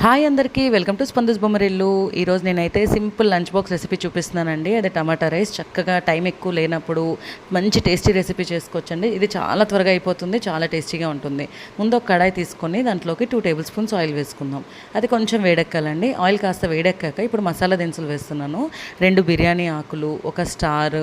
Hi అందరికీ welcome to స్పందస్ Bommarillu. ఈరోజు నేనైతే సింపుల్ లంచ్ బాక్స్ రెసిపీ చూపిస్తున్నానండి. అది టమాటా రైస్. చక్కగా టైం ఎక్కువ లేనప్పుడు మంచి టేస్టీ రెసిపీ చేసుకోవచ్చండి. ఇది చాలా త్వరగా అయిపోతుంది, చాలా టేస్టీగా ఉంటుంది. ముందు ఒక కడాయి తీసుకొని దాంట్లోకి 2 టేబుల్ స్పూన్స్ ఆయిల్ వేసుకుందాం. అది కొంచెం వేడెక్కాలండి. ఆయిల్ కాస్త వేడెక్కాక ఇప్పుడు మసాలా దినుసులు వేస్తున్నాను. 2 బిర్యానీ ఆకులు, ఒక స్టార్,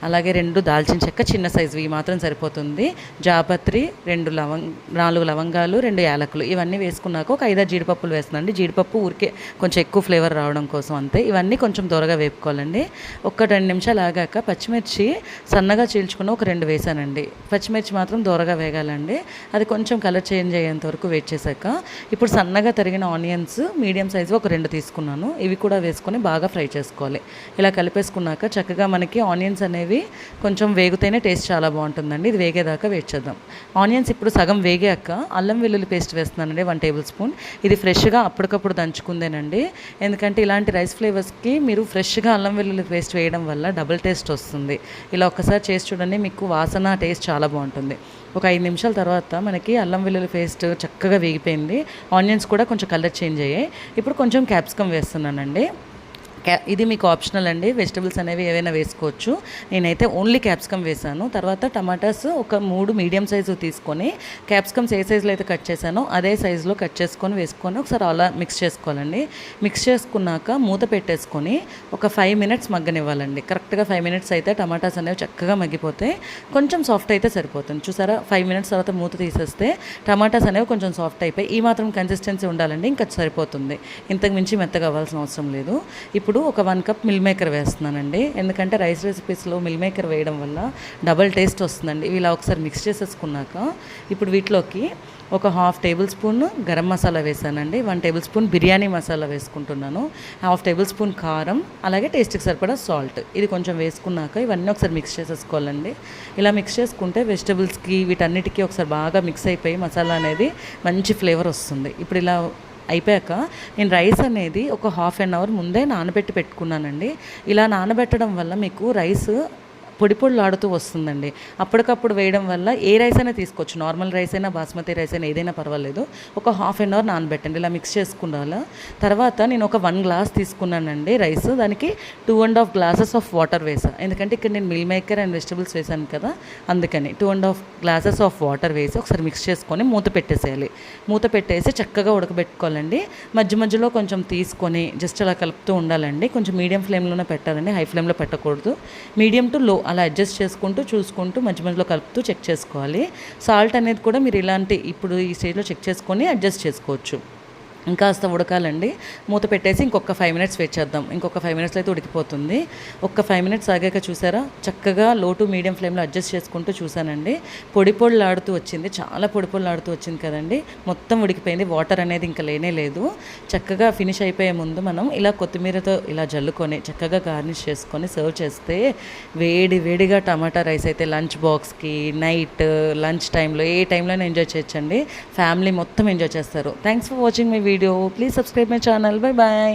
అలాగే 2 దాల్చిన చెక్క చిన్న సైజు, ఇవి మాత్రం సరిపోతుంది. జాపత్రి, 4 లవంగాలు, 2 యాలకులు, ఇవన్నీ వేసుకున్నాక ఒక 5 జీడిపప్పులు వేస్తున్నాను. జీడిపప్పు ఊరికే కొంచెం ఎక్కువ ఫ్లేవర్ రావడం కోసం అంతే. ఇవన్నీ కొంచెం త్వరగా వేపుకోవాలండి. ఒక 2 నిమిషాలు ఆగాక పచ్చిమిర్చి సన్నగా చీల్చుకున్న ఒక 2 వేసానండి. పచ్చిమిర్చి మాత్రం దూరగా వేగాలండి. అది కొంచెం కలర్ చేంజ్ అయ్యేంత వరకు వెయిట్ చేశాక ఇప్పుడు సన్నగా తరిగిన ఆనియన్స్ మీడియం సైజు ఒక 2 తీసుకున్నాను. ఇవి కూడా వేసుకొని బాగా ఫ్రై చేసుకోవాలి. ఇలా కలిపేసుకున్నాక చక్కగా మనకి ఆనియన్స్ అనేవి కొంచెం వేగితేనే టేస్ట్ చాలా బాగుంటుందండి. ఇది వేగేదాకా వెయిట్ చేద్దాం. ఆనియన్స్ ఇప్పుడు సగం వేగాక అల్లం వెల్లుల్లి పేస్ట్ వేస్తున్నానండి, 1 టేబుల్ స్పూన్. ఇది ఫ్రెష్గా అప్పటికప్పుడు దంచుకుందేనండి. ఎందుకంటే ఇలాంటి రైస్ ఫ్లేవర్స్కి మీరు ఫ్రెష్గా అల్లం వెల్లుల్లి పేస్ట్ వేయడం వల్ల డబుల్ టేస్ట్ వస్తుంది. ఇలా ఒక్కసారి చేసి చూడండి, మీకు వాసన టేస్ట్ చాలా బాగుంటుంది. ఒక 5 నిమిషాల తర్వాత మనకి అల్లం వెల్లుల్లి పేస్ట్ చక్కగా వేగిపోయింది. ఆనియన్స్ కూడా కొంచెం కలర్ చేంజ్ అయ్యాయి. ఇప్పుడు కొంచెం క్యాప్సికమ్ వేస్తున్నానండి. ఇది మీకు ఆప్షనల్ అండి, వెజిటబుల్స్ అనేవి ఏవైనా వేసుకోవచ్చు. నేనైతే ఓన్లీ క్యాప్సికమ్ వేసాను. తర్వాత టమాటాస్ ఒక 3 మీడియం సైజు తీసుకొని క్యాప్సికమ్స్ ఏ సైజులో అయితే కట్ చేశానో అదే సైజులో కట్ చేసుకొని వేసుకొని ఒకసారి అలా మిక్స్ చేసుకోవాలండి. మిక్స్ చేసుకున్నాక మూత పెట్టేసుకొని ఒక 5 మినిట్స్ మగ్గనివ్వాలండి. కరెక్ట్గా 5 మినిట్స్ అయితే టమాటాస్ అనేవి చక్కగా మగ్గిపోతే కొంచెం సాఫ్ట్ అయితే సరిపోతుంది. చూసారా, 5 మినిట్స్ తర్వాత మూత తీసేస్తే టమాటాస్ అనేవి కొంచెం సాఫ్ట్ అయిపోయి ఈ మాత్రం కన్సిస్టెన్సీ ఉండాలండి, ఇంకా సరిపోతుంది. ఇంతకు మించి మెత్తగా అవ్వాల్సిన అవసరం లేదు. ఇప్పుడు ఒక 1 కప్ మిల్ మేకర్ వేస్తున్నానండి. ఎందుకంటే రైస్ రెసిపీస్లో మిల్ మేకర్ వేయడం వల్ల డబల్ టేస్ట్ వస్తుందండి. ఇలా ఒకసారి మిక్స్ చేసేసుకున్నాక ఇప్పుడు వీటిలోకి ఒక 1/2 టేబుల్ స్పూన్ గరం మసాలా వేసానండి. 1 టేబుల్ స్పూన్ బిర్యానీ మసాలా వేసుకుంటున్నాను. 1/2 టేబుల్ స్పూన్ కారం, అలాగే టేస్ట్కి సరిపడా సాల్ట్. ఇది కొంచెం వేసుకున్నాక ఇవన్నీ ఒకసారి మిక్స్ చేసేసుకోవాలండి. ఇలా మిక్స్ చేసుకుంటే వెజిటబుల్స్కి వీటన్నిటికీ ఒకసారి బాగా మిక్స్ అయిపోయి మసాలా అనేది మంచి ఫ్లేవర్ వస్తుంది. ఇప్పుడు ఇలా అయిపోయాక నేను రైస్ అనేది ఒక 1/2 అవర్ ముందే నానబెట్టి పెట్టుకున్నానండి. ఇలా నానబెట్టడం వల్ల మీకు రైస్ పొడి పొడిలాడుతూ వస్తుందండి. అప్పటికప్పుడు వేయడం వల్ల ఏ రైస్ అయినా తీసుకోవచ్చు, నార్మల్ రైస్ అయినా బాస్మతి రైస్ అయినా ఏదైనా పర్వాలేదు. ఒక 1/2 అవర్ నానబెట్టండి. ఇలా మిక్స్ చేసుకున్నాను. తర్వాత నేను ఒక 1 గ్లాస్ తీసుకున్నానండి రైస్. దానికి 2.5 గ్లాసెస్ ఆఫ్ వాటర్ వేసాను. ఎందుకంటే ఇక్కడ నేను మిల్ మేకర్ అండ్ వెజిటబుల్స్ వేసాను కదా, అందుకని 2.5 గ్లాసెస్ ఆఫ్ వాటర్ వేసి ఒకసారి మిక్స్ చేసుకొని మూత పెట్టేసేయాలి. మూత పెట్టేసి చక్కగా ఉడకబెట్టుకోవాలండి. మధ్య మధ్యలో కొంచెం తీసుకొని జస్ట్ అలా కలుపుతూ ఉండాలండి. కొంచెం మీడియం ఫ్లేమ్లోనే పెట్టాలండి, హై ఫ్లేమ్లో పెట్టకూడదు. మీడియం టు లో అలా అడ్జస్ట్ చేసుకుంటూ చూసుకుంటూ మధ్య మధ్యలో కలుపుతూ చెక్ చేసుకోవాలి. సాల్ట్ అనేది కూడా మీరు ఇలాంటి ఇప్పుడు ఈ స్టేజ్లో చెక్ చేసుకొని అడ్జస్ట్ చేసుకోవచ్చు. ఇంకాస్త ఉడకాలండి. మూత పెట్టేసి ఇంకొక 5 మినిట్స్ వెయిట్ చేద్దాం. ఇంకొక 5 మినిట్స్ అయితే ఉడికిపోతుంది. ఒక్క 5 మినిట్స్ ఆగాక చూసారా, చక్కగా లో టు మీడియం ఫ్లేమ్లో అడ్జస్ట్ చేసుకుంటూ చూసానండి. పొడి పొడిలాడుతూ వచ్చింది, చాలా పొడి పొడిలాడుతూ వచ్చింది కదండి. మొత్తం ఉడికిపోయింది, వాటర్ అనేది ఇంకా లేనే లేదు. చక్కగా ఫినిష్ అయిపోయే ముందు మనం ఇలా కొత్తిమీరతో ఇలా జల్లుకొని చక్కగా గార్నిష్ చేసుకొని సర్వ్ చేస్తే వేడి వేడిగా టమాటా రైస్ అయితే లంచ్ బాక్స్కి, నైట్ లంచ్ టైంలో, ఏ టైంలోనే ఎంజాయ్ చేయొచ్చండి. ఫ్యామిలీ మొత్తం ఎంజాయ్ చేస్తారు. Thanks for watching my video. Please subscribe my channel. Bye bye.